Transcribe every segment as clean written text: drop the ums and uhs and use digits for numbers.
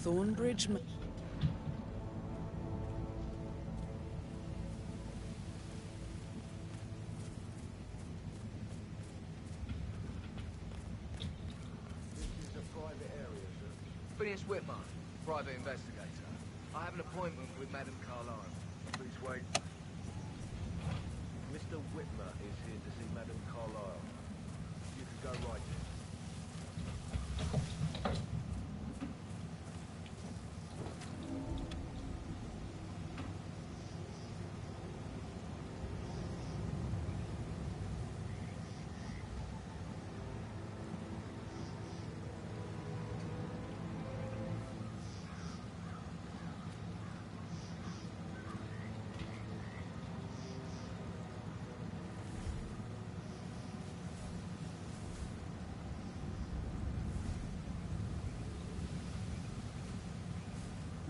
Thornbridge... Phineas Whitmer, private investigator. I have an appointment with Madame Carlyle. Please wait. Mr. Whitmer is here to see Madame Carlyle. You can go right in.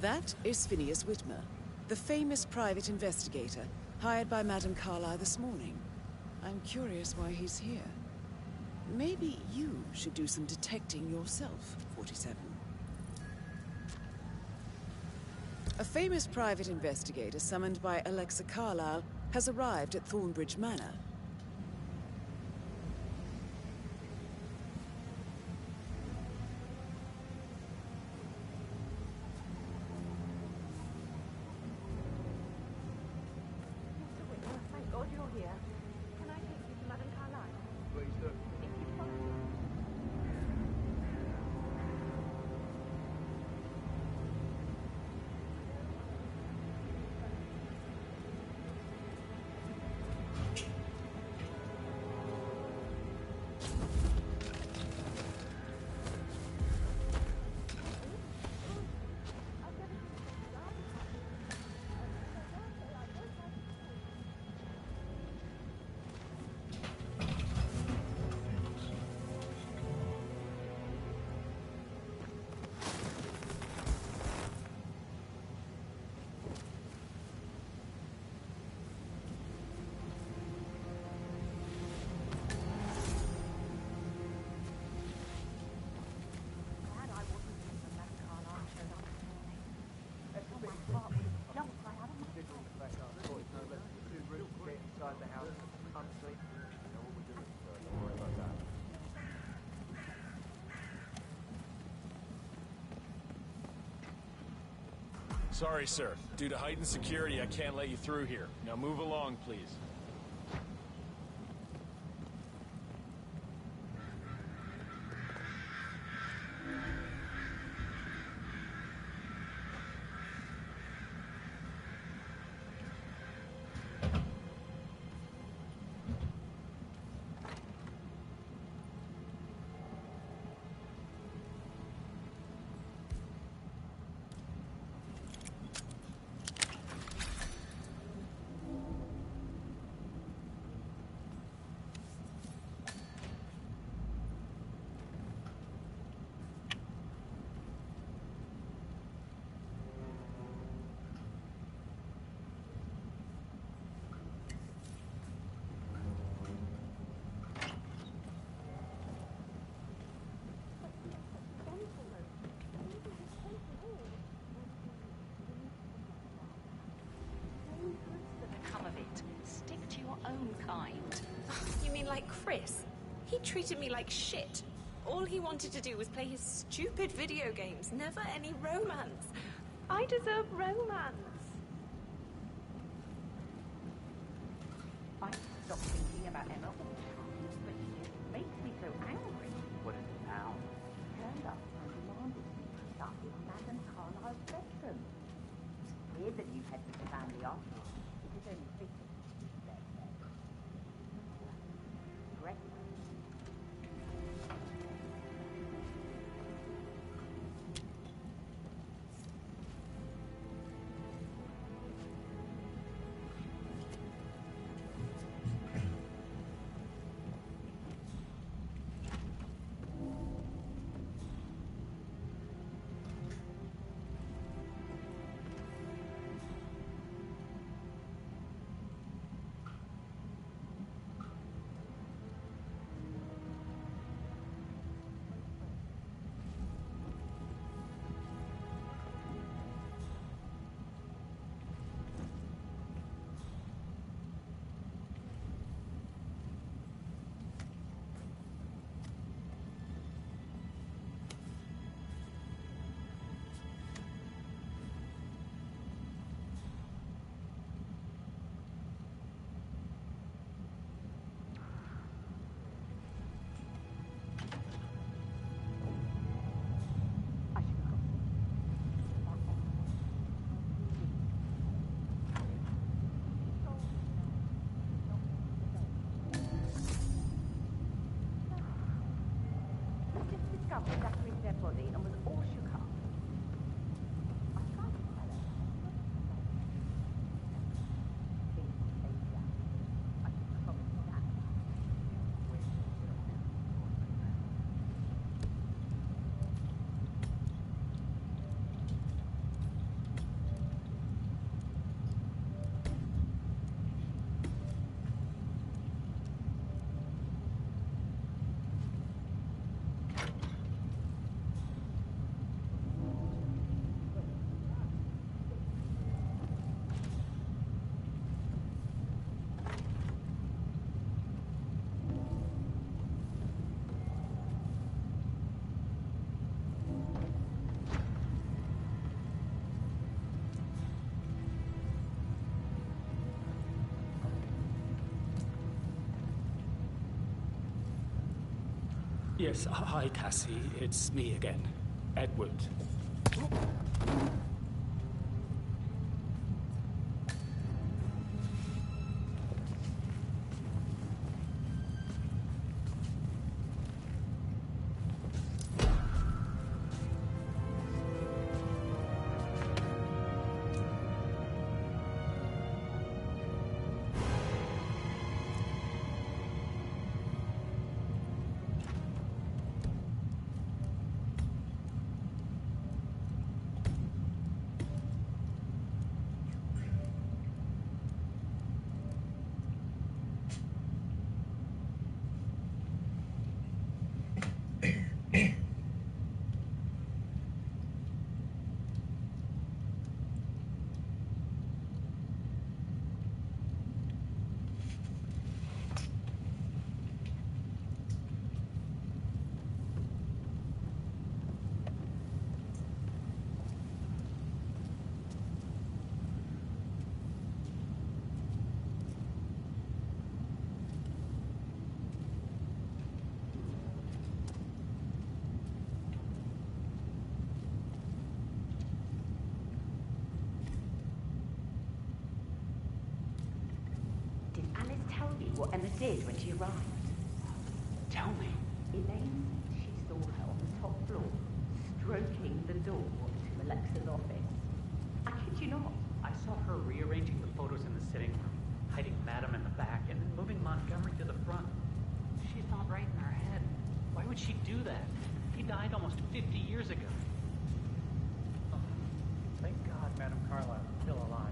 That is Phineas Whitmer, the famous private investigator hired by Madame Carlyle this morning. I'm curious why he's here. Maybe you should do some detecting yourself, 47. A famous private investigator summoned by Alexa Carlyle has arrived at Thornbridge Manor. Sorry, sir. Due to heightened security, I can't let you through here. Now move along, please. You mean like Chris? He treated me like shit. All he wanted to do was play his stupid video games, never any romance. I deserve romance. I stop thinking about Emma all the time, but she just makes me so angry. What is it now? Turned up and demanded me to start with Madame Carlyle's bedroom. It's weird that you head to the family after all. It is only fitting. Great. up with Zachary's dead body and was all shook up. I tried to tell her. Things will change now. I can promise you that. Yes, hi, Cassie. It's me again, Edward. Did Alice tell you what Emma did when she arrived? Tell me. Elaine said she saw her on the top floor, stroking the door to Alexa's office. I kid you not. I saw her rearranging the photos in the sitting room, hiding Madam in the back, and then moving Montgomery to the front. She's not right in her head. Why would she do that? He died almost 50 years ago. Oh, thank God Madam Carlisle is still alive.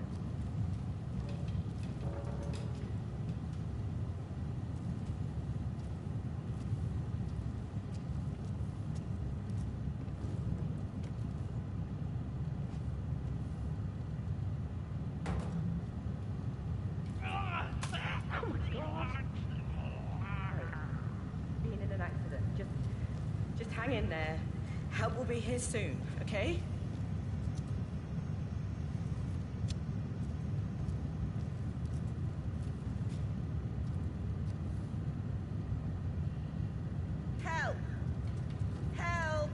Hang in there. Help will be here soon, okay? Help! Help!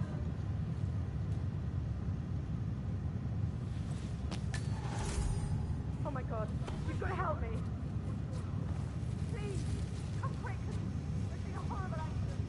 Oh my God, you've got to help me. Please, come quick. There's been a horrible accident.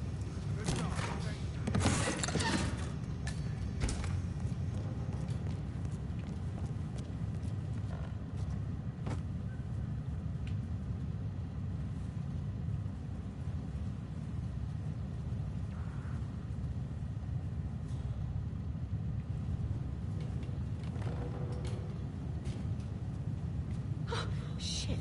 Shit.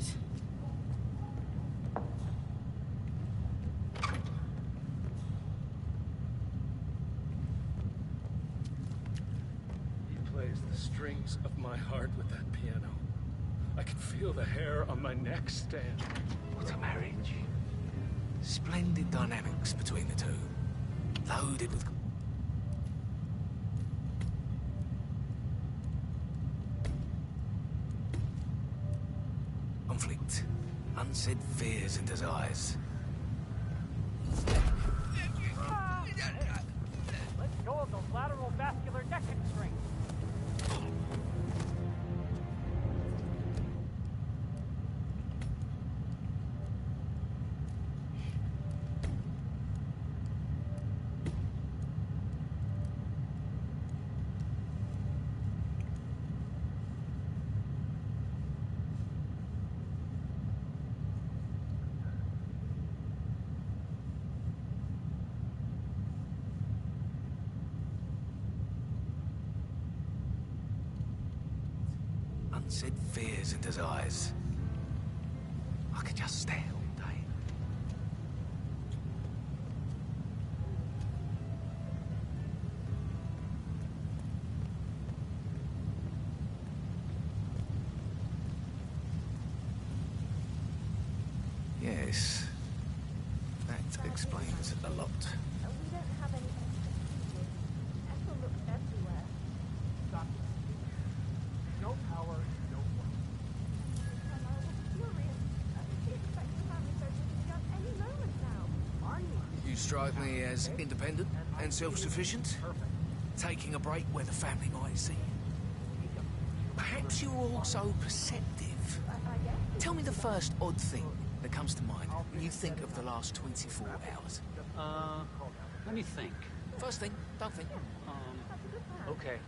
He plays the strings of my heart with that piano. I can feel the hair on my neck stand. What a marriage. Splendid dynamics between the two. Loaded with... conflict. Unsaid fears and desires. Let go of those lateral vascular neck constraints. Said fears and desires. I could just stare all day. Yes. That explains a lot. We don't have any extra. Ethel looks everywhere. No power, no one. Carlisle was furious. She expects the family photo to be up any moment now. You strike me as independent and self-sufficient. Taking a break where the family might see. Perhaps you're also perceptive. I guess. Tell me the first odd thing that comes to mind when you think of the last 24 hours. Let me think. First thing, don't think. Okay.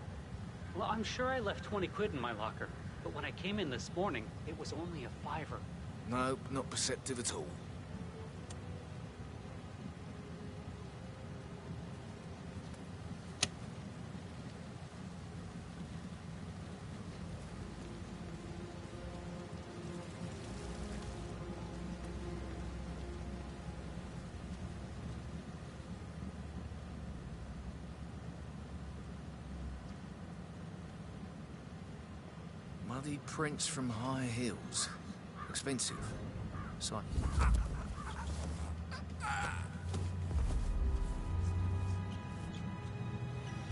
Well, I'm sure I left 20 quid in my locker, but when I came in this morning, it was only a $5. No, not perceptive at all. Muddy prints from high heels. Expensive. Slightly.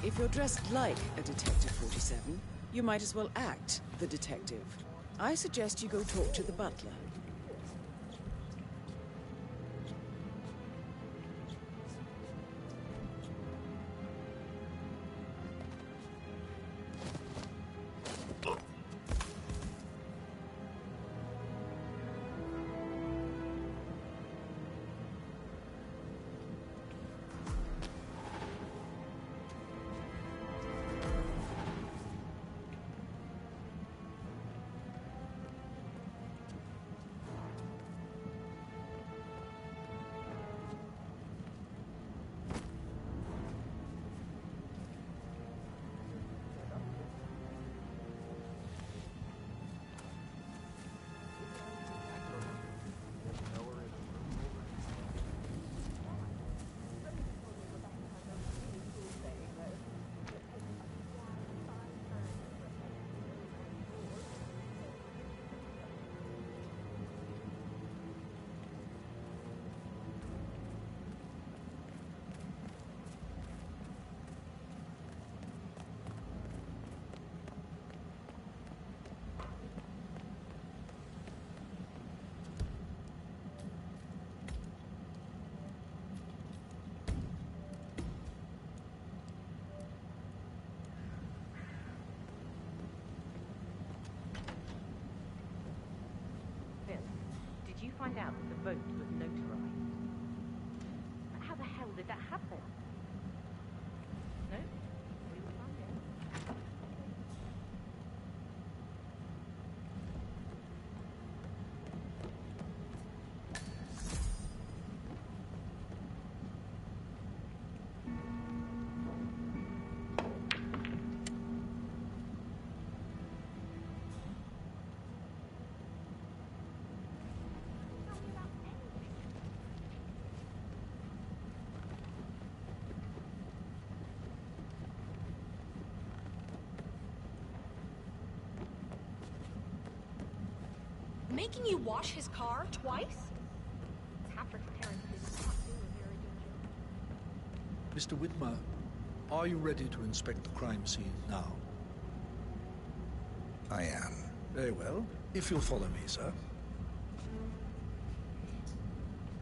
If you're dressed like a Detective 47, you might as well act the detective. I suggest you go talk to the butler. Did you find out that the vote was notarized? But how the hell did that happen? No? We will find out. Making you wash his car twice? Taffrett Terrence did not do a very good job. Mr. Whitmer, are you ready to inspect the crime scene now? I am. Very well. If you'll follow me, sir.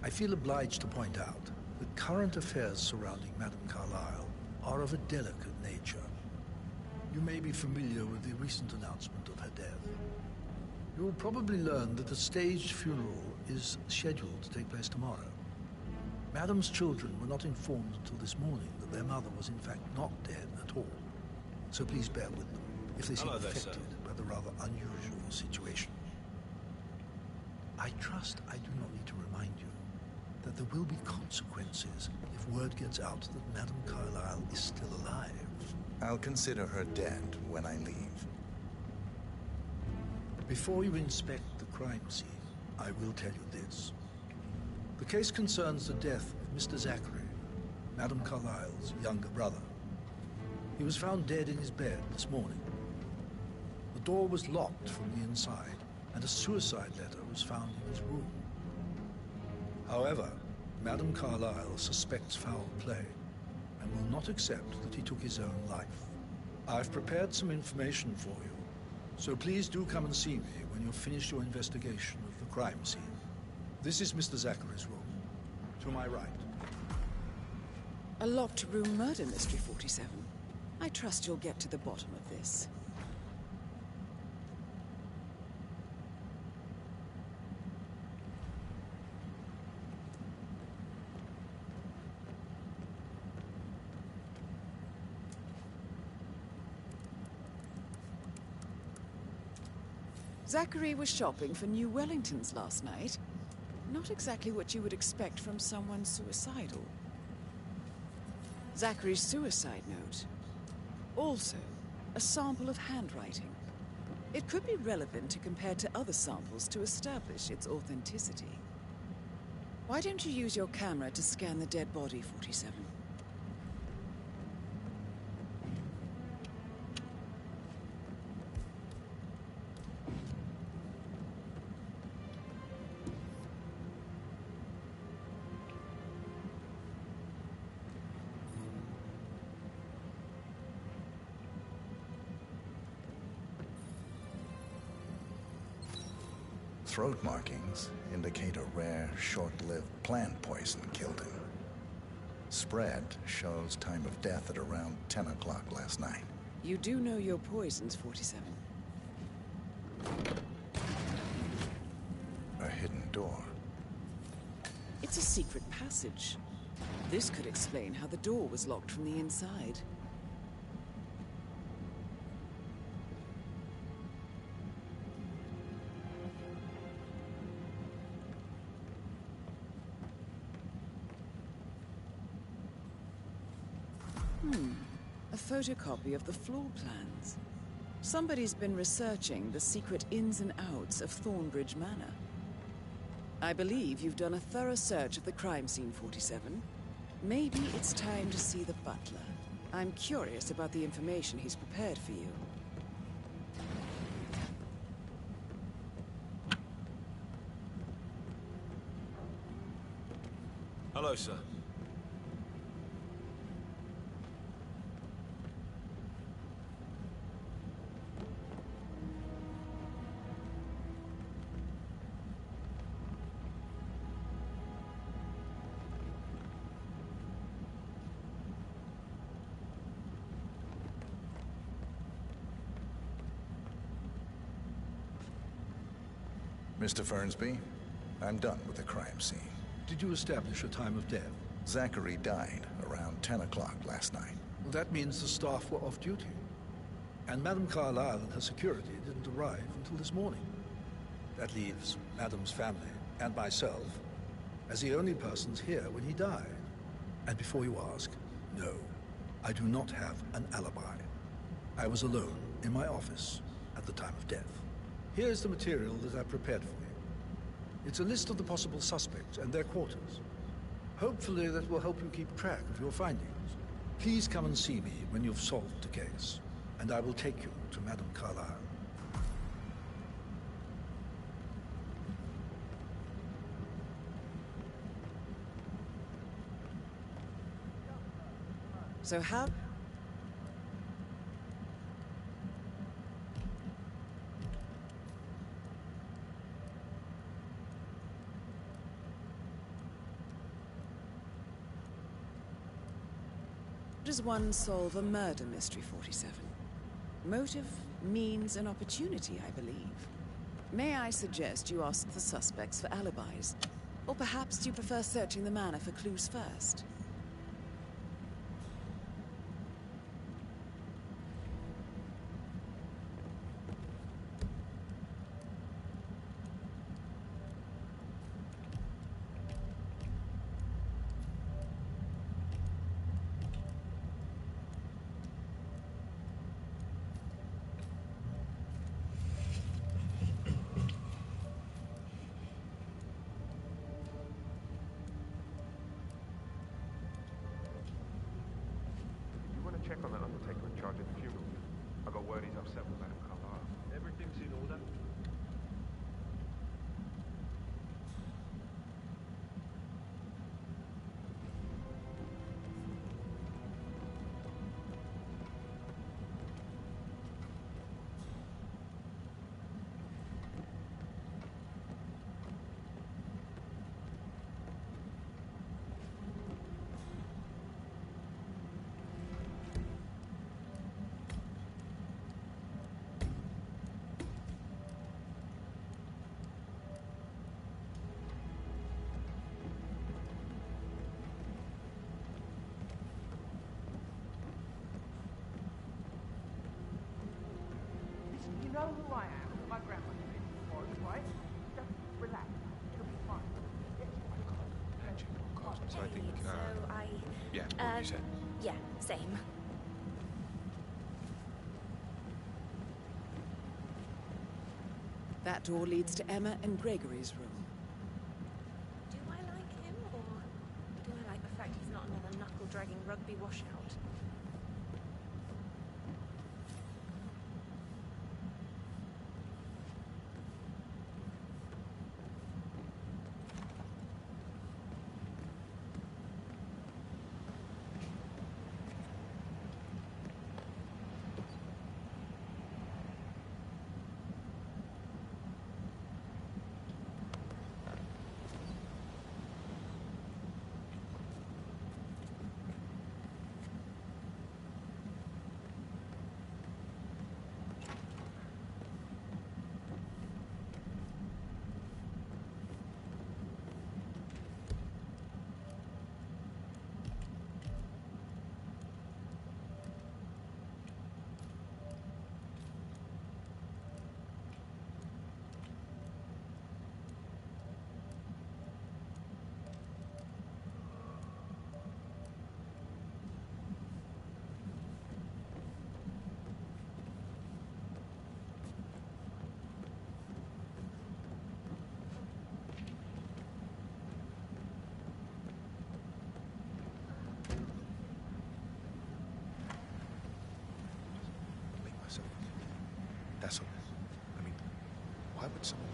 I feel obliged to point out that current affairs surrounding Madame Carlyle are of a delicate nature. You may be familiar with the recent announcement of her death. You will probably learn that a staged funeral is scheduled to take place tomorrow. Madame's children were not informed until this morning that their mother was in fact not dead at all. So please bear with them if they seem affected by the rather unusual situation. I trust I do not need to remind you that there will be consequences if word gets out that Madame Carlyle is still alive. I'll consider her dead when I leave. Before you inspect the crime scene, I will tell you this. The case concerns the death of Mr. Zachary, Madame Carlyle's younger brother. He was found dead in his bed this morning. The door was locked from the inside, and a suicide letter was found in his room. However, Madame Carlyle suspects foul play and will not accept that he took his own life. I've prepared some information for you, so please do come and see me when you've finished your investigation of the crime scene. This is Mr. Zachary's room. To my right. A locked room murder mystery, 47. I trust you'll get to the bottom of this. Zachary was shopping for new Wellingtons last night. Not exactly what you would expect from someone suicidal. Zachary's suicide note. Also, a sample of handwriting. It could be relevant to compare to other samples to establish its authenticity. Why don't you use your camera to scan the dead body, 47? Throat markings indicate a rare, short-lived plant poison killed him. Spread shows time of death at around 10 o'clock last night. You do know your poisons, 47. A hidden door. It's a secret passage. This could explain how the door was locked from the inside. A photocopy of the floor plans. Somebody's been researching the secret ins and outs of Thornbridge Manor. I believe you've done a thorough search of the crime scene, 47. Maybe it's time to see the butler. I'm curious about the information he's prepared for you. Hello, sir. Mr. Fernsby, I'm done with the crime scene. Did you establish a time of death? Zachary died around 10 o'clock last night. Well, that means the staff were off duty. And Madame Carlyle and her security didn't arrive until this morning. That leaves Madame's family and myself as the only persons here when he died. And before you ask, no, I do not have an alibi. I was alone in my office at the time of death. Here's the material that I prepared for you. It's a list of the possible suspects and their quarters. Hopefully that will help you keep track of your findings. Please come and see me when you've solved the case, and I will take you to Madame Carlyle. So how... does one solve a murder mystery, 47? Motive, means, and opportunity, I believe. May I suggest you ask the suspects for alibis? Or perhaps you prefer searching the manor for clues first? check on that undertaker in charge of the funeral. I got word he's upset with Madame Carlyle. Everything's in order. You know who I am. My grandmother was, right? Just relax. It'll be fine. So I think, So I... yeah, what you said. Yeah, same. That door leads to Emma and Gregory's room. Do I like him, or do I like the fact he's not another knuckle-dragging rugby washout? That's all. I mean, why would someone...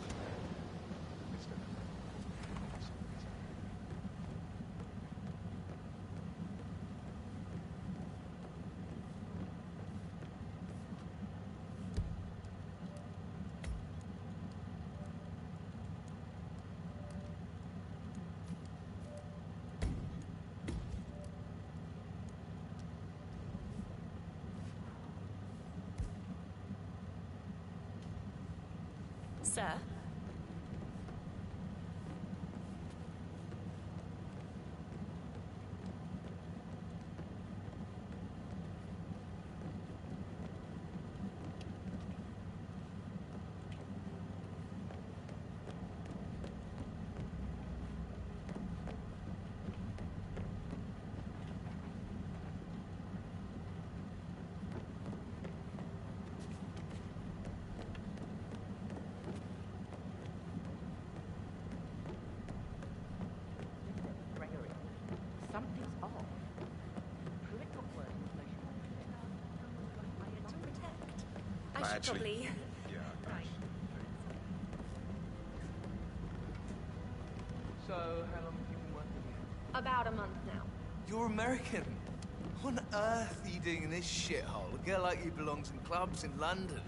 Sir? Something's off. Prove it not working. To protect. I should actually- probably... Yeah, Right. So, how long have you been working here? About a month now. You're American. What on earth are you doing in this shithole? A girl like you belongs in clubs in London.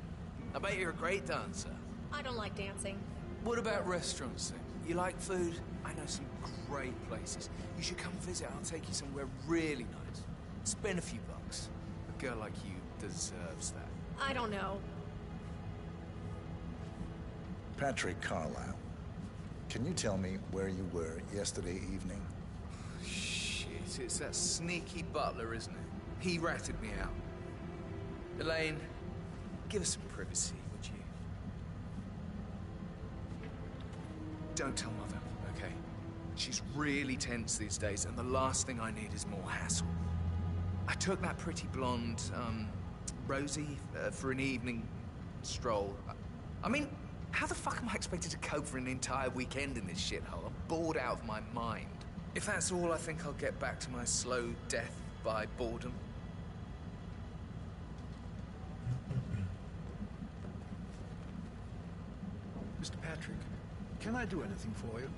I bet you're a great dancer. I don't like dancing. What about restaurants then? You like food? I know some great places. You should come visit. I'll take you somewhere really nice. Spend a few bucks. A girl like you deserves that. I don't know. Patrick Carlyle, can you tell me where you were yesterday evening? Shit, it's that sneaky butler, isn't it? He ratted me out. Elaine, give us some privacy, would you? Don't tell Mother, okay? She's really tense these days, and the last thing I need is more hassle. I took that pretty blonde, Rosie, for an evening stroll. I mean, how the fuck am I expected to cope for an entire weekend in this shithole? I'm bored out of my mind. If that's all, I think I'll get back to my slow death by boredom. Can I do anything for you?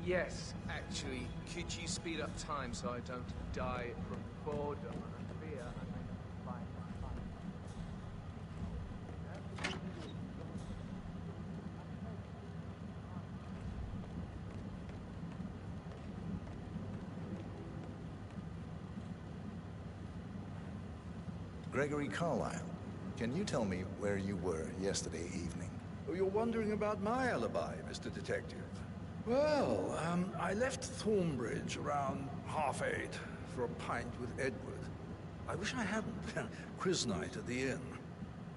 Yes, actually. Could you speed up time so I don't die from boredom and fear? Gregory Carlyle, can you tell me where you were yesterday evening? Oh, you're wondering about my alibi, Mr. Detective. Well, I left Thornbridge around 8:30 for a pint with Edward. I wish I hadn't. Quiz night at the inn.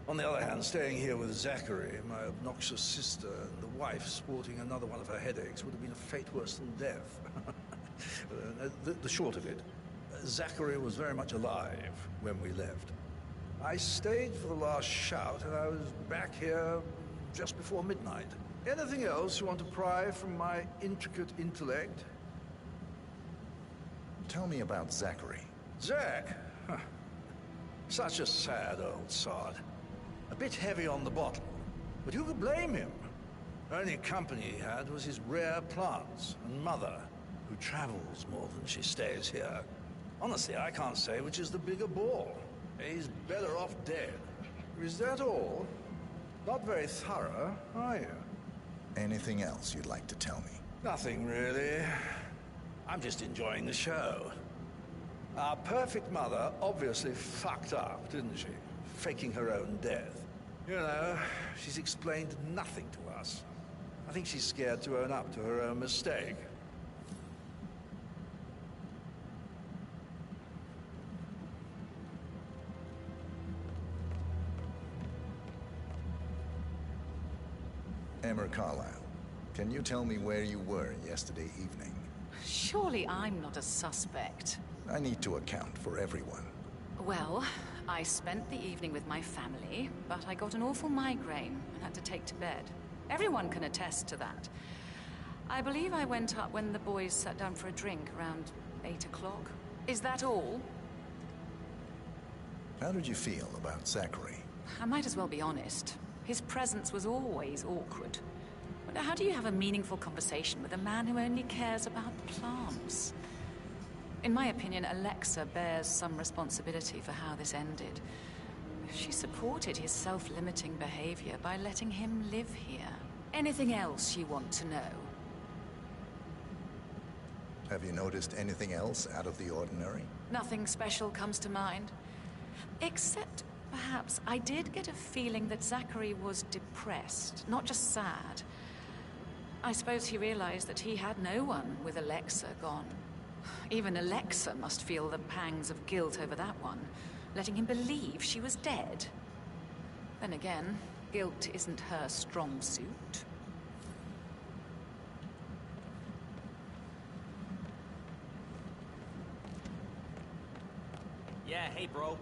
On the other hand, staying here with Zachary, my obnoxious sister, and the wife sporting another one of her headaches would have been a fate worse than death. The short of it, Zachary was very much alive when we left. I stayed for the last shout, and I was back here just before midnight. Anything else you want to pry from my intricate intellect? Tell me about Zachary. Zach? Huh. Such a sad old sod. A bit heavy on the bottle, but who could blame him? Only company he had was his rare plants and mother, who travels more than she stays here. Honestly, I can't say which is the bigger bore. He's better off dead. Is that all? Not very thorough, are you? Anything else you'd like to tell me? Nothing, really. I'm just enjoying the show. Our perfect mother obviously fucked up, didn't she? Faking her own death. You know, she's explained nothing to us. I think she's scared to own up to her own mistake. Emma Carlyle, can you tell me where you were yesterday evening? Surely I'm not a suspect. I need to account for everyone. Well, I spent the evening with my family, but I got an awful migraine and had to take to bed. Everyone can attest to that. I believe I went up when the boys sat down for a drink around 8 o'clock. Is that all? How did you feel about Zachary? I might as well be honest. His presence was always awkward. But how do you have a meaningful conversation with a man who only cares about plants? In my opinion, Alexa bears some responsibility for how this ended. She supported his self-limiting behavior by letting him live here. Anything else you want to know? Have you noticed anything else out of the ordinary? Nothing special comes to mind. Except, perhaps, I did get a feeling that Zachary was depressed, not just sad. I suppose he realized that he had no one with Alexa gone. Even Alexa must feel the pangs of guilt over that one, letting him believe she was dead. Then again, guilt isn't her strong suit. Yeah, hey, bro.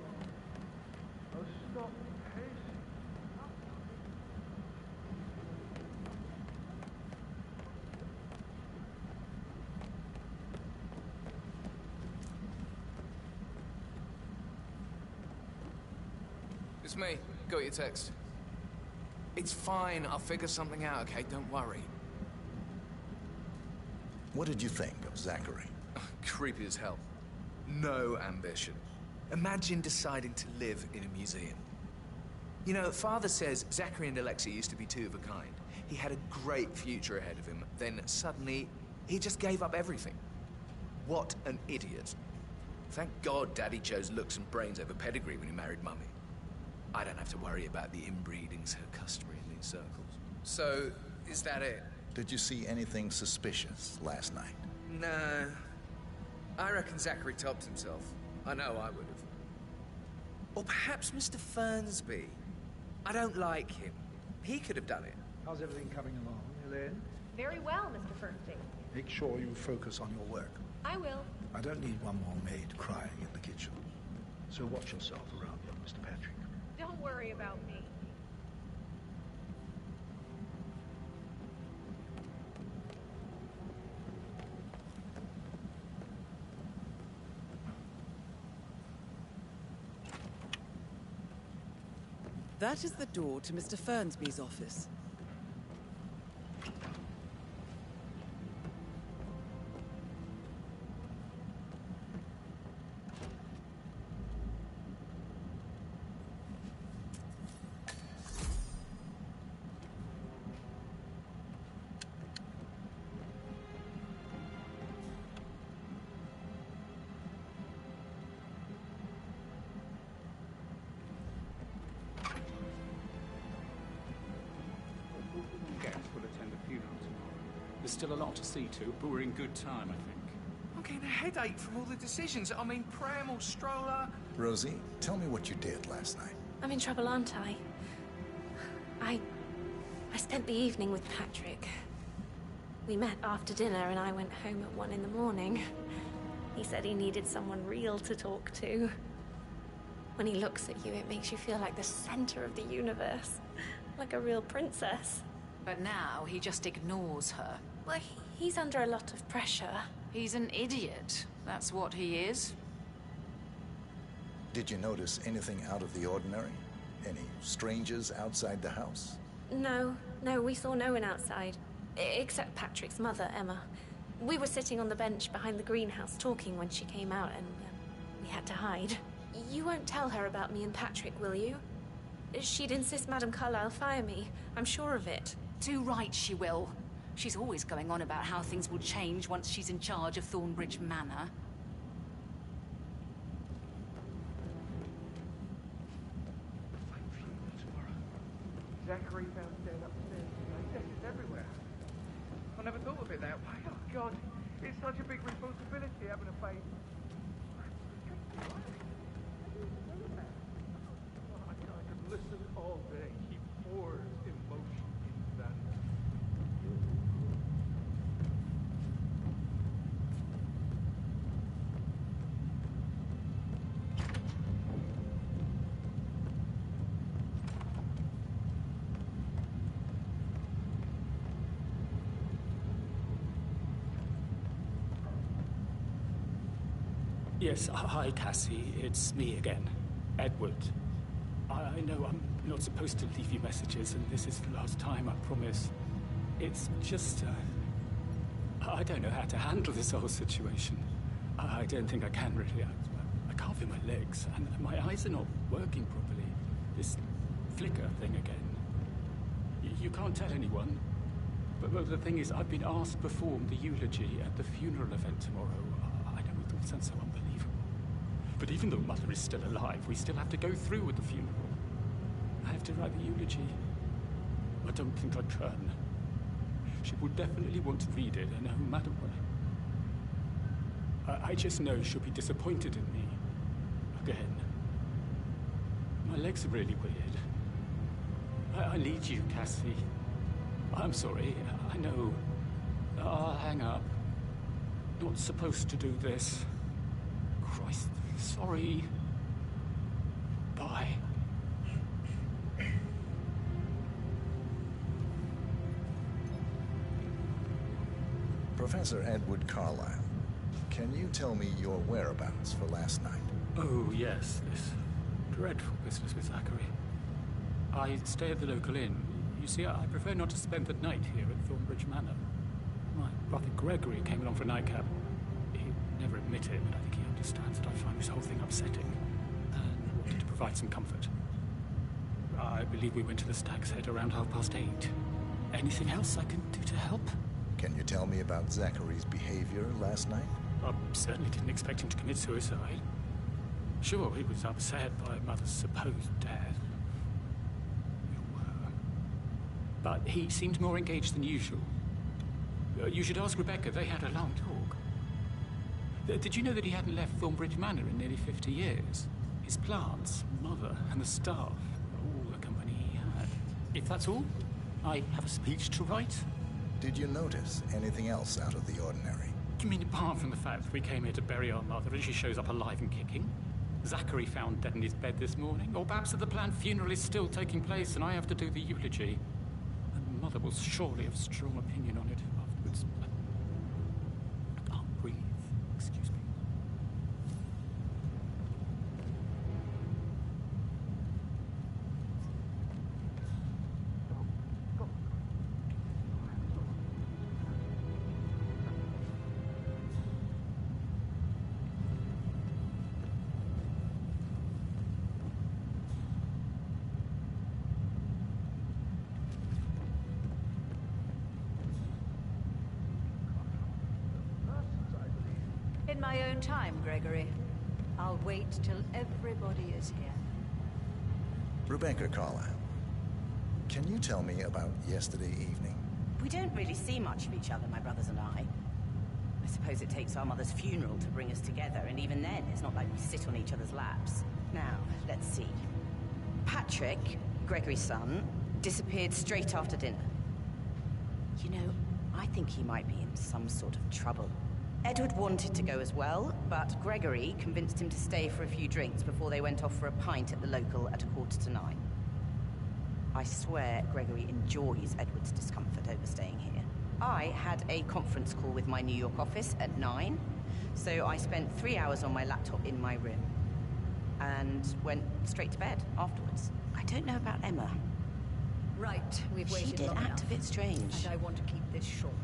Oh, stop. Hey. It's me. Got your text. It's fine. I'll figure something out, okay? Don't worry. What did you think of Zachary? Creepy as hell. No ambition. Imagine deciding to live in a museum. You know, Father says Zachary and Alexa used to be two of a kind. He had a great future ahead of him. Then suddenly, he just gave up everything. What an idiot. Thank God Daddy chose looks and brains over pedigree when he married Mummy. I don't have to worry about the inbreeding so customary in these circles. So, is that it? Did you see anything suspicious last night? No. I reckon Zachary topped himself. I know I would have. Or perhaps Mr. Fernsby. I don't like him. He could have done it. How's everything coming along, Elaine? Very well, Mr. Fernsby. Make sure you focus on your work. I will. I don't need one more maid crying in the kitchen. So watch yourself around here, Mr. Patrick. Don't worry about me. That is the door to Mr. Fernsby's office. still a lot to see to, but we're in good time, I think. I'm getting a headache from all the decisions. I mean, pram or stroller. Rosie, tell me what you did last night. I'm in trouble, aren't I? I spent the evening with Patrick. We met after dinner and I went home at 1 in the morning. He said he needed someone real to talk to. When he looks at you, it makes you feel like the center of the universe. Like a real princess. But now he just ignores her. Well, he's under a lot of pressure. He's an idiot. That's what he is. Did you notice anything out of the ordinary? Any strangers outside the house? No, we saw no one outside. Except Patrick's mother, Emma. We were sitting on the bench behind the greenhouse talking when she came out and we had to hide. You won't tell her about me and Patrick, will you? She'd insist Madame Carlyle fire me. I'm sure of it. Too right she will. She's always going on about how things will change once she's in charge of Thornbridge Manor. Zachary found dead upstairs. Death is everywhere. I never thought of it that way. Oh, God. It's such a big responsibility having a baby. I could listen all day. He pours emotion into that. Yes, hi, Cassie. It's me again. Edward. I know I'm not supposed to leave you messages, and this is the last time, I promise. It's just, I don't know how to handle this whole situation. I don't think I can really. I can't feel my legs, and my eyes are not working properly. This flicker thing again. You can't tell anyone. But the thing is, I've been asked to perform the eulogy at the funeral event tomorrow. I know it all sounds so unbelievable. But even though Mother is still alive, we still have to go through with the funeral. I have to write the eulogy. I don't think I can. She will definitely want to read it, and no matter what. I just know she'll be disappointed in me. Again. My legs are really weird. I need you, Cassie. I'm sorry, I know. I'll hang up. Not supposed to do this. Christ, sorry. Bye. Professor Edward Carlyle, can you tell me your whereabouts for last night? Oh, yes, this dreadful business with Zachary. I stay at the local inn. You see, I prefer not to spend the night here at Thornbridge Manor. My brother Gregory came along for a nightcap. He'd never admit it, but I think he understands that I find this whole thing upsetting and wanted to provide some comfort. I believe we went to the Stag's Head around 8:30. Anything else I can do to help? Can you tell me about Zachary's behavior last night? I certainly didn't expect him to commit suicide. Sure, he was upset by Mother's supposed death. But he seemed more engaged than usual. You should ask Rebecca. They had a long talk. Did you know that he hadn't left Thornbridge Manor in nearly 50 years? His plants, Mother, and the staff, all the company he had. If that's all, I have a speech to write. Did you notice anything else out of the ordinary? You mean apart from the fact that we came here to bury our mother and she shows up alive and kicking? Zachary found dead in his bed this morning? Or perhaps that the planned funeral is still taking place and I have to do the eulogy? Mother will surely have a strong opinion on it afterwards. I can't breathe. Excuse me. In my own time, Gregory. I'll wait till everybody is here. Rebecca Carlyle, can you tell me about yesterday evening? We don't really see much of each other, my brothers and I. I suppose it takes our mother's funeral to bring us together, and even then, it's not like we sit on each other's laps. Now, let's see. Patrick, Gregory's son, disappeared straight after dinner. You know, I think he might be in some sort of trouble. Edward wanted to go as well, but Gregory convinced him to stay for a few drinks before they went off for a pint at the local at 8:45. I swear Gregory enjoys Edward's discomfort over staying here. I had a conference call with my New York office at 9, so I spent 3 hours on my laptop in my room and went straight to bed afterwards. I don't know about Emma. Right, we've waited She did long act enough, a bit strange. and I want to keep this short.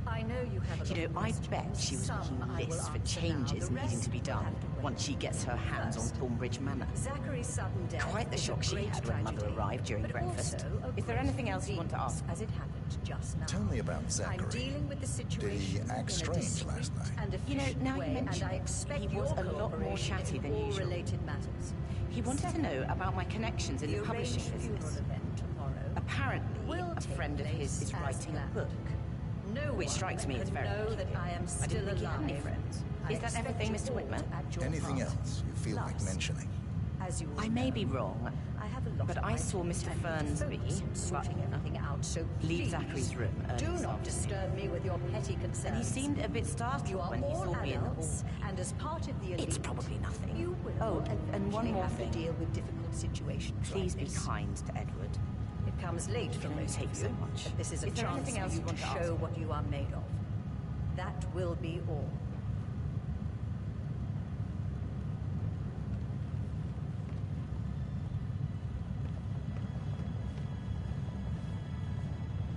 I know you have a lot You know, of I questions. bet she was Some making I will lists for answer changes now. The needing to be rest will done have to wait. once she gets her hands on First, Thornbridge Manor. Zachary's sudden death. Quite the is a shock she great had when Mother tragedy, arrived during but breakfast. also a Is there great anything else you want to ask? as it happened just now. Tell me about Zachary. I'm dealing with the situation Did he act in a strange discreet last night? and You know, efficient now you way, mention and I it, expect he was your a lot more cooperation chatty in than all usual. related matters. He wanted to know about my connections in the publishing arranged funeral business. event tomorrow Apparently, will a take friend of his place is as writing a planned. book. No Which one strikes me as can very know that peculiar. I am I still didn't think he had any alive. friends. I Is that expect everything, you Mr. all Whitmer? to act your Anything part. else you feel like Plus, mentioning? As you all I may be know, wrong, I have a lot but of I my saw time Mr. to Fernsby, focus on sorting butler, everything out, so leave please Zachary's room early do this not afternoon. disturb me with your petty concerns. And he seemed a bit startled You are when he all saw me in the adults, hallway. and as part of the elite, It's probably nothing. you will Oh, and one eventually more have thing. to deal with difficult situations Please like be this. kind to Edward. It comes late for can only most take of so you, much. but this is a Is there chance anything for else you you want to to ask show me? what you are made of. That will be all.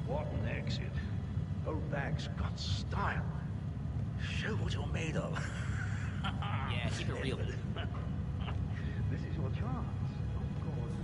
What an exit. Her bag's got style. Show what you're made of. Yeah, keep it real. This is your chance. Of course.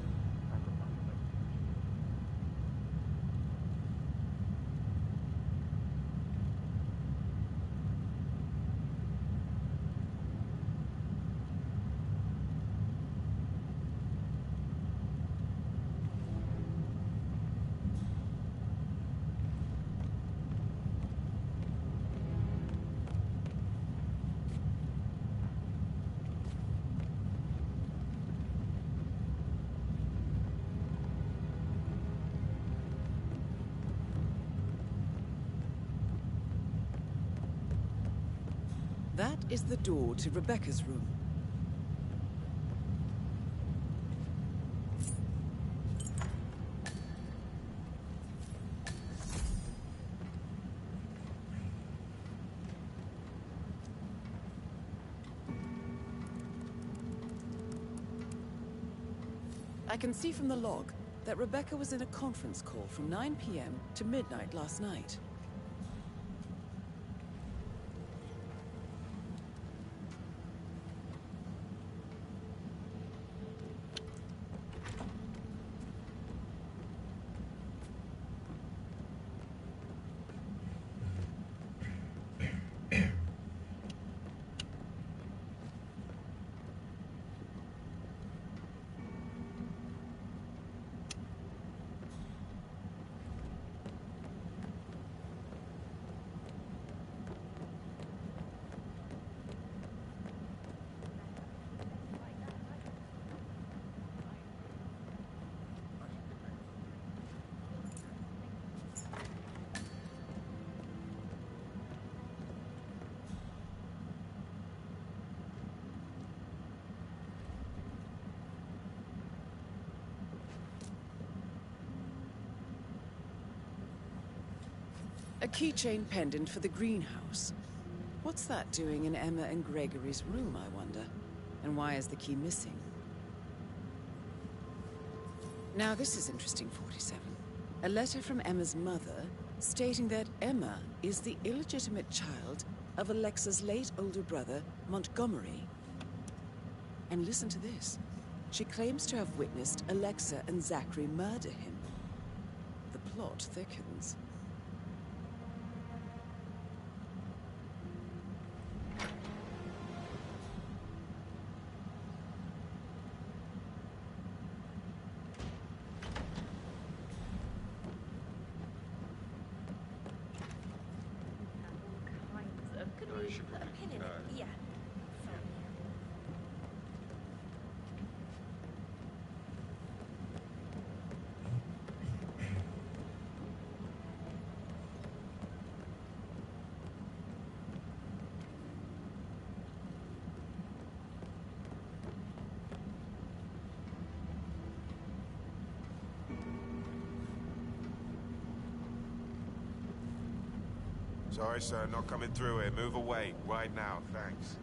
That is the door to Rebecca's room. I can see from the log that Rebecca was in a conference call from 9 p.m. to midnight last night. A keychain pendant for the greenhouse. What's that doing in Emma and Gregory's room, I wonder? And why is the key missing? Now this is interesting, 47. A letter from Emma's mother stating that Emma is the illegitimate child of Alexa's late older brother, Montgomery. And listen to this. She claims to have witnessed Alexa and Zachary murder him. The plot thickens. should put a pin in it. Yeah. Sorry, sir, not coming through here. Move away, right now, thanks.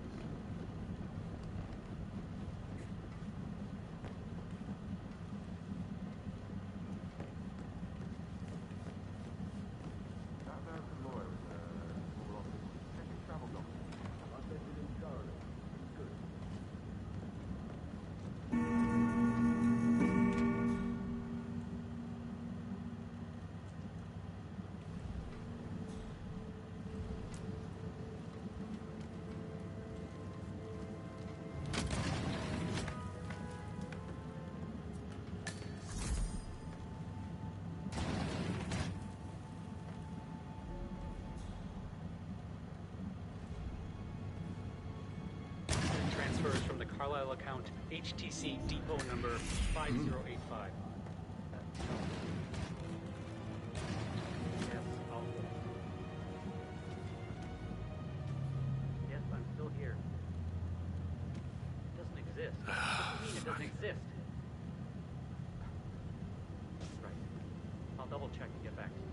Transfers from the Carlisle account, HTC depot number 5085. Yes, I'll go. Yes, I'm still here. It doesn't exist. What do you mean it doesn't exist? Right. I'll double check and get back to you.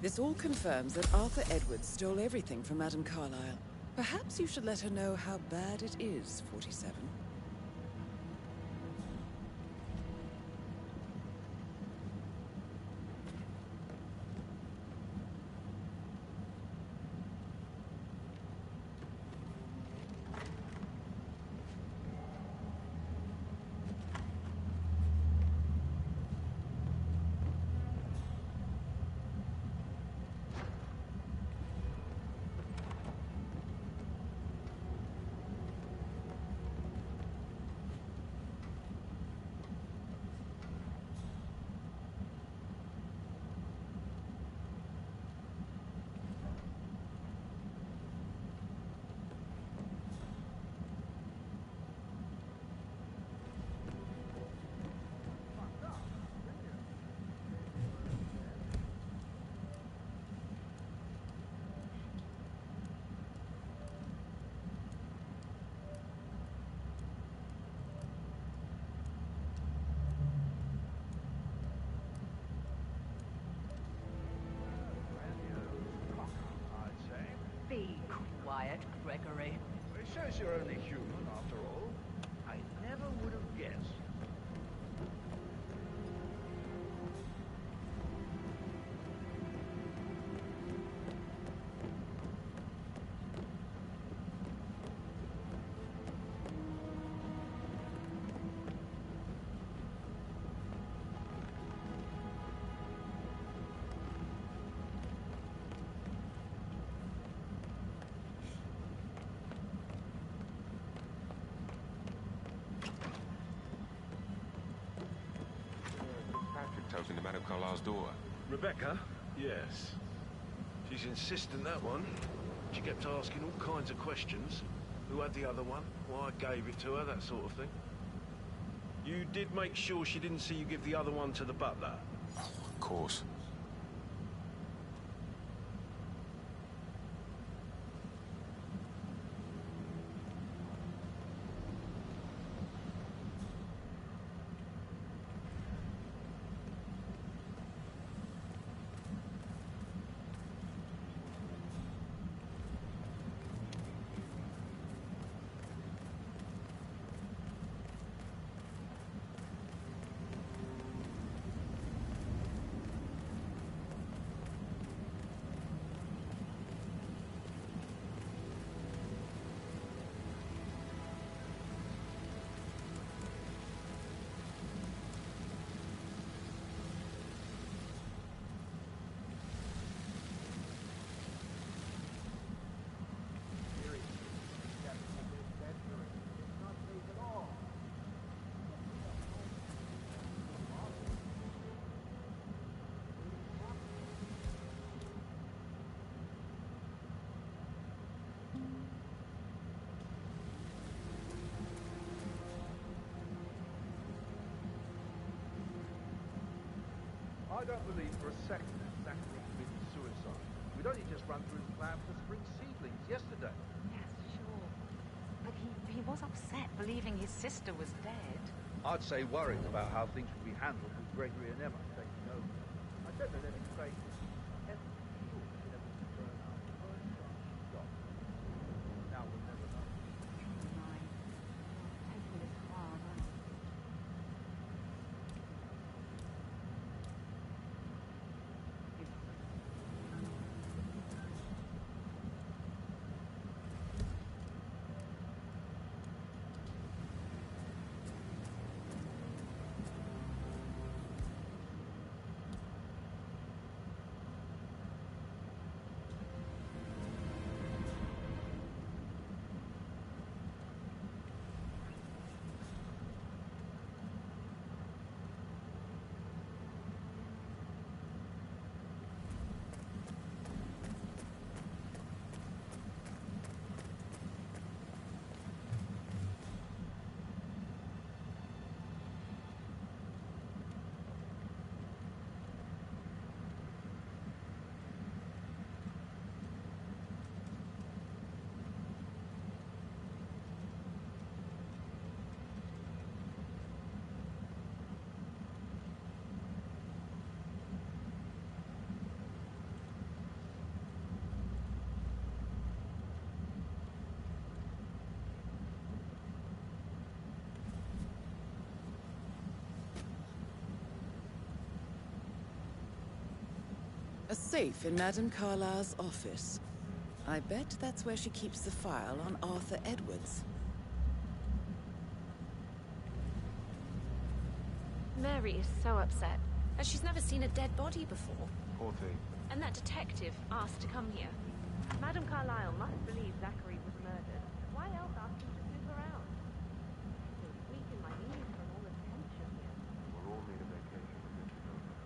This all confirms that Arthur Edwards stole everything from Madame Carlisle. Perhaps you should let her know how bad it is, 47. guess you're only human after all. I never would have guessed. Patrick opened to Madame Carlyle's door. Rebecca? Yes. She's insistent, that one. She kept asking all kinds of questions. Who had the other one? Why I gave it to her, that sort of thing. You did make sure she didn't see you give the other one to the butler? Of course. I don't believe for a second that Zachary committed suicide. We'd only just run through the plan for the spring seedlings yesterday. Yes, sure. But he was upset believing his sister was dead. I'd say worried about how things would be handled with Gregory and Emma taking over. I said that they'd explain this. Now we'll never know. Taking this hard, aren't you? A safe in Madame Carlyle's office. I bet that's where she keeps the file on Arthur Edwards. Mary is so upset, as she's never seen a dead body before. Poor thing. And that detective asked to come here. Madame Carlyle must believe Zachary was murdered. Why else ask him to snoop around? I feel weak in my knees from all the tension here. We'll all need a vacation when this is over.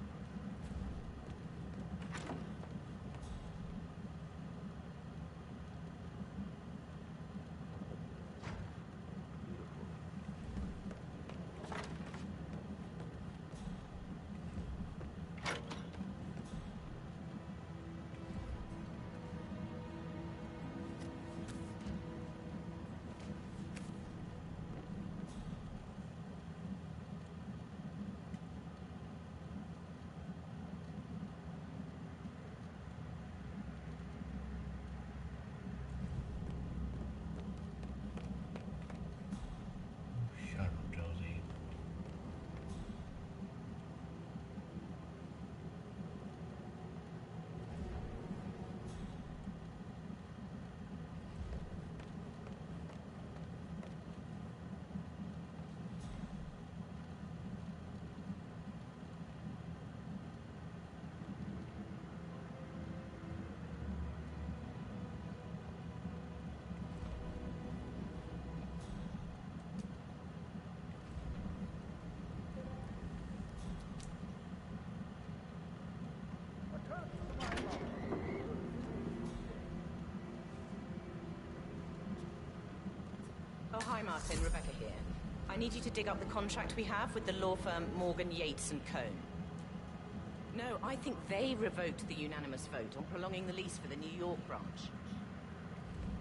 Martin, Rebecca here. I need you to dig up the contract we have with the law firm Morgan, Yates and Cohn. No, I think they revoked the unanimous vote on prolonging the lease for the New York branch.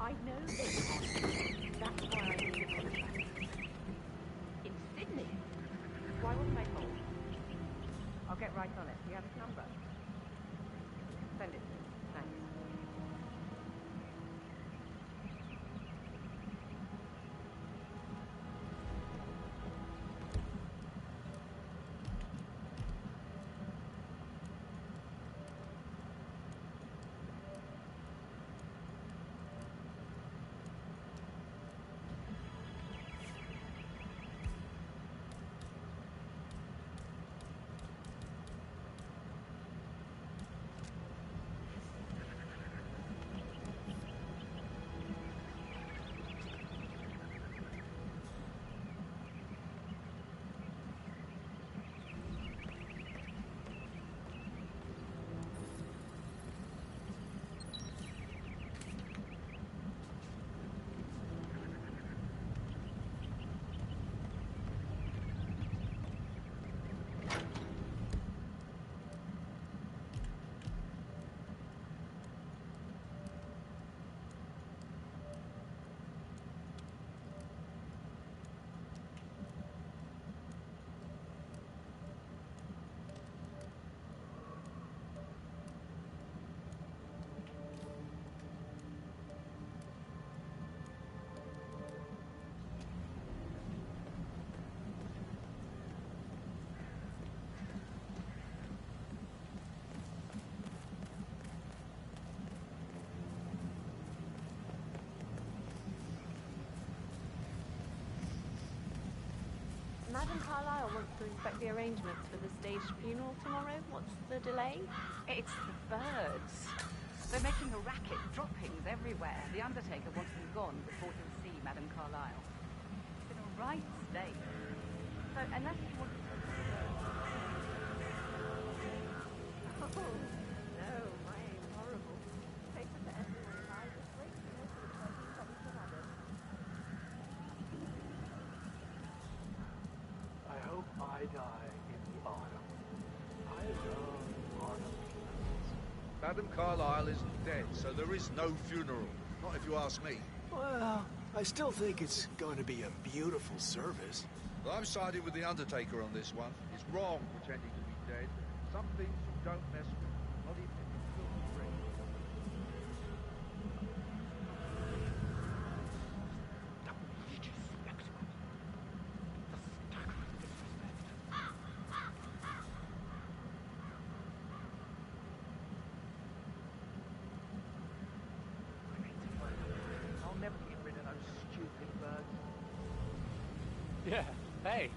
I know they can't. That's why I need the contract. In Sydney? Why wasn't I told? I'll get right on it. Do you have his number? Send it to me. Thanks. Madam Carlyle wants to inspect the arrangements for the staged funeral tomorrow. What's the delay? It's the birds. They're making a racket, droppings everywhere. The undertaker wants them gone before he'll see Madam Carlyle. It's in a right state. So unless you want to... Oh, no, my aim's horrible. Paper to everyone. I just wait to know if it's something to Adam. I hope I die in the autumn. I love autumn. Madam Carlyle isn't dead, so there is no funeral. Not if you ask me. Well, I still think it's going to be a beautiful service. Well, I'm siding with the Undertaker on this one. It's wrong pretending to be dead. Some things you don't mess with, not even if you feel free. I'll never get rid of those stupid birds. Yeah, hey.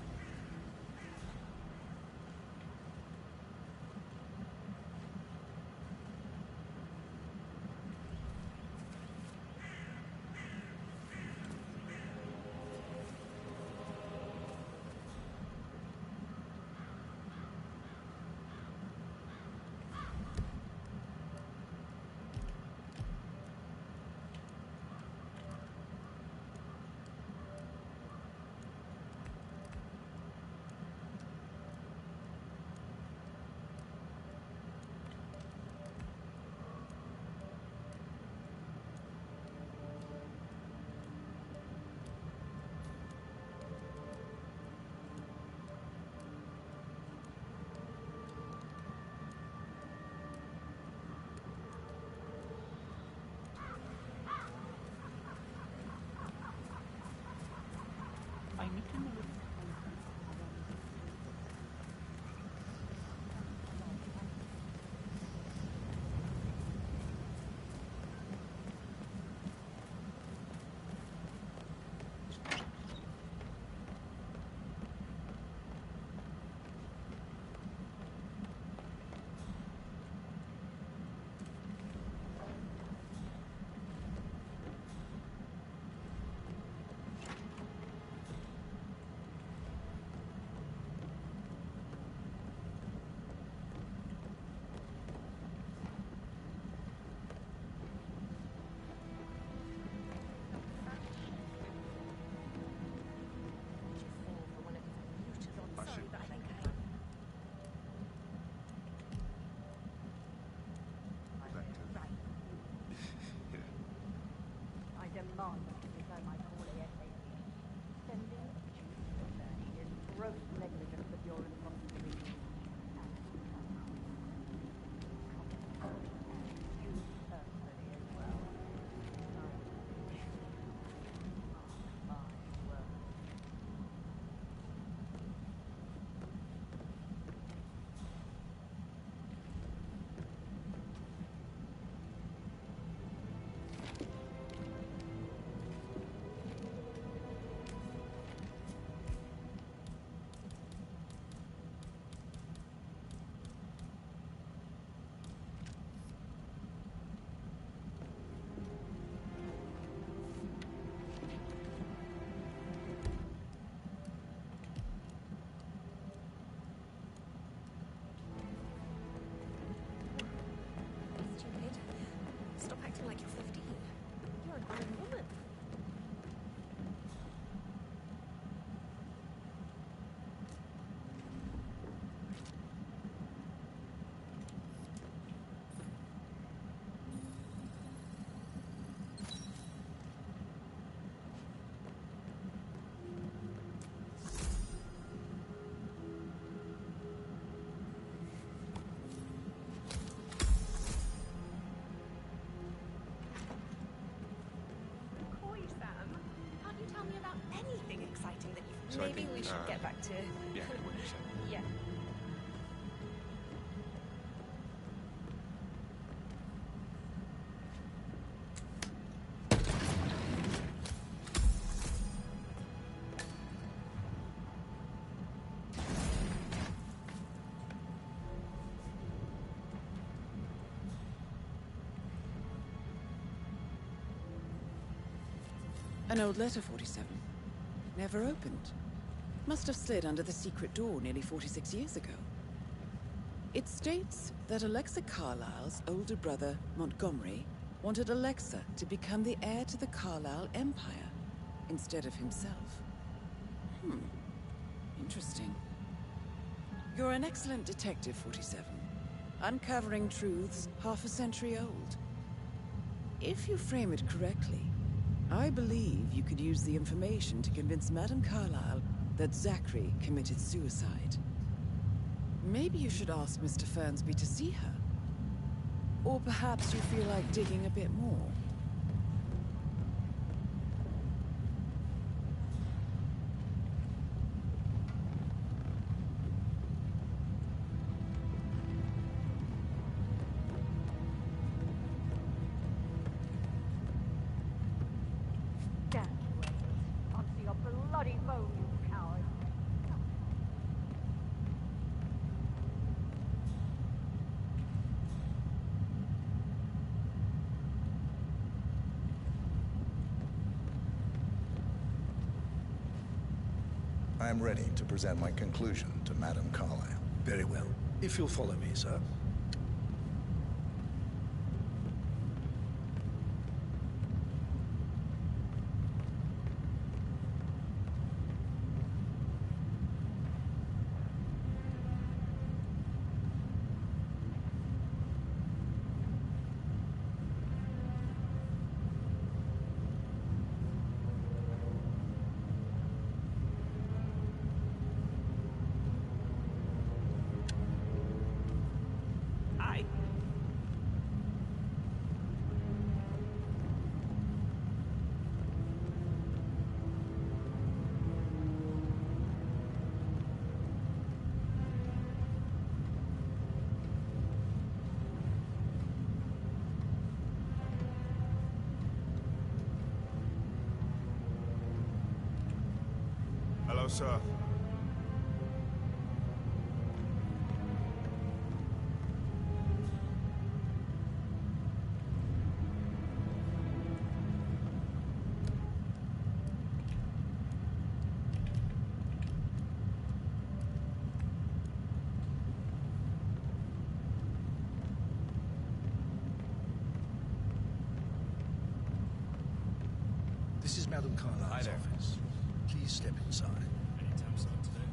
demand them to return my call ASAP. Sending a Jewish letter is gross negligence of your responsibility. And you personally as well. Mark my words. Stupid. Stop acting like you're 15. You're a grown woman. Coy, Sam. Can't you tell me about anything exciting that you've... So I Maybe think, we should get back to... Yeah, what you said. Yeah. An old letter, 47. Never opened. Must have slid under the secret door nearly 46 years ago. It states that Alexa Carlisle's older brother, Montgomery, wanted Alexa to become the heir to the Carlisle Empire instead of himself. Interesting. You're an excellent detective, 47. Uncovering truths half a century old. If you frame it correctly, I believe you could use the information to convince Madame Carlisle that Zachary committed suicide. Maybe you should ask Mr. Fernsby to see her. Or perhaps you feel like digging a bit more. Damn you, Edward. Answer your bloody phone, you coward. I am ready to present my conclusion to Madame Carlisle. Very well. If you'll follow me, sir. Hello, sir. This is Madame Carlisle's office. Please step inside. Anytime soon today.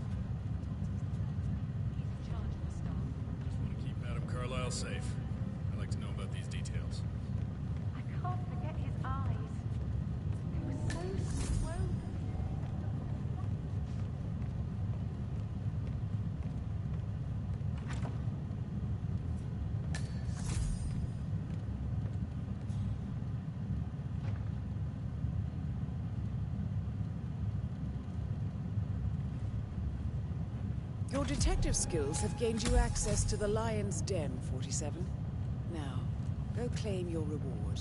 He's in charge of the staff. Just want to keep Madame Carlisle safe. I'd like to know about these details. I can't forget his eyes. Your detective skills have gained you access to the Lion's Den, 47. Now, go claim your reward.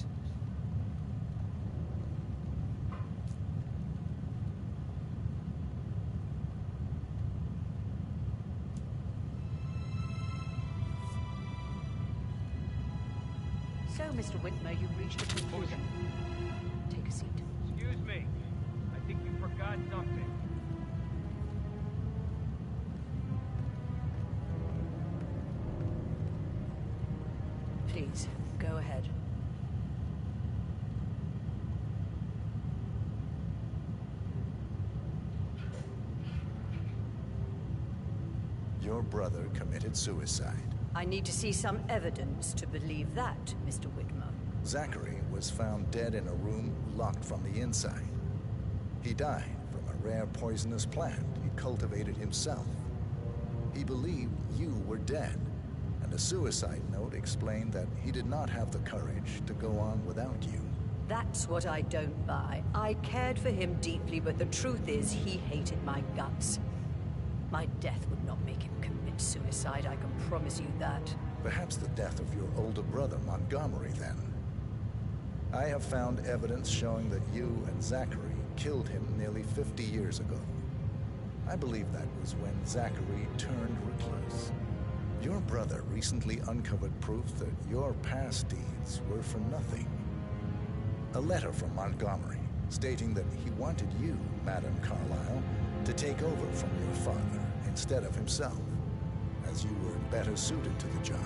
So, Mr. Whitmer, you've reached a conclusion. Take a seat. Excuse me. I think you forgot something. Please, go ahead. Your brother committed suicide. I need to see some evidence to believe that, Mr. Whitmer. Zachary was found dead in a room locked from the inside. He died from a rare poisonous plant he cultivated himself. He believed you were dead, and a suicide note explained that he did not have the courage to go on without you. That's what I don't buy. I cared for him deeply, but the truth is he hated my guts. My death would not make him commit suicide, I can promise you that. Perhaps the death of your older brother, Montgomery, then. I have found evidence showing that you and Zachary killed him nearly 50 years ago. I believe that was when Zachary turned recluse. Your brother recently uncovered proof that your past deeds were for nothing. A letter from Montgomery stating that he wanted you, Madame Carlyle, to take over from your father instead of himself, as you were better suited to the job.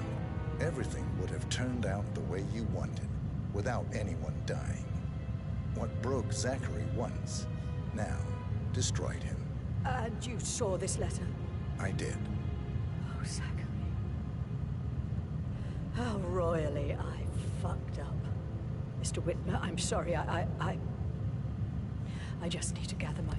Everything would have turned out the way you wanted, without anyone dying. What broke Zachary once, now destroyed him. And you saw this letter? I did. Oh, Zachary. How royally I fucked up. Mr. Whitmer, I'm sorry, I just need to gather my...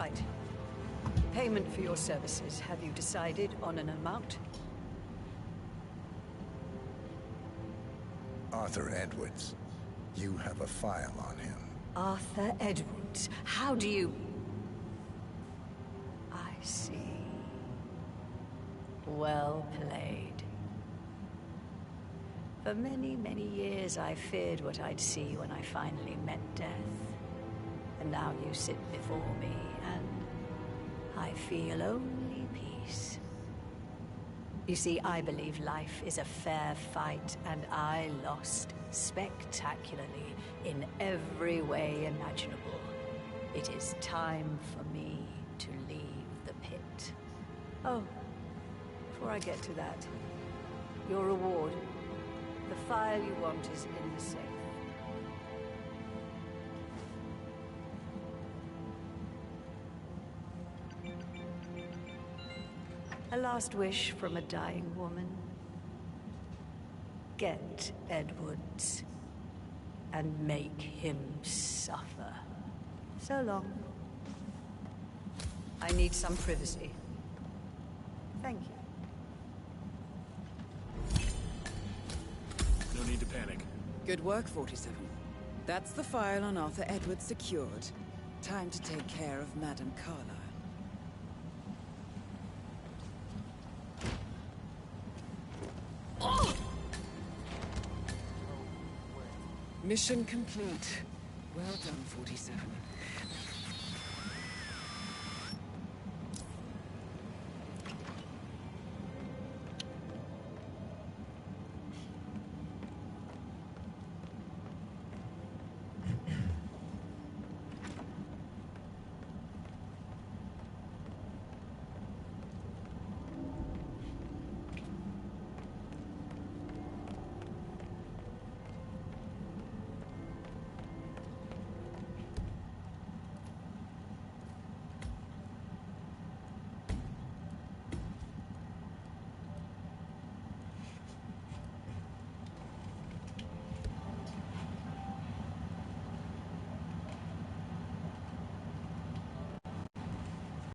Right. Payment for your services. Have you decided on an amount? Arthur Edwards. You have a file on him. Arthur Edwards. How do you... I see. Well played. For many, many years I feared what I'd see when I finally met death. And now you sit before me, and I feel only peace. You see, I believe life is a fair fight, and I lost spectacularly in every way imaginable. It is time for me to leave the pit. Oh, before I get to that, your reward. The file you want is in the safe. A last wish from a dying woman. Get Edwards and make him suffer. So long. I need some privacy. Thank you. No need to panic. Good work, 47. That's the file on Arthur Edwards secured. Time to take care of Madame Carlyle. Mission complete. Well done, 47.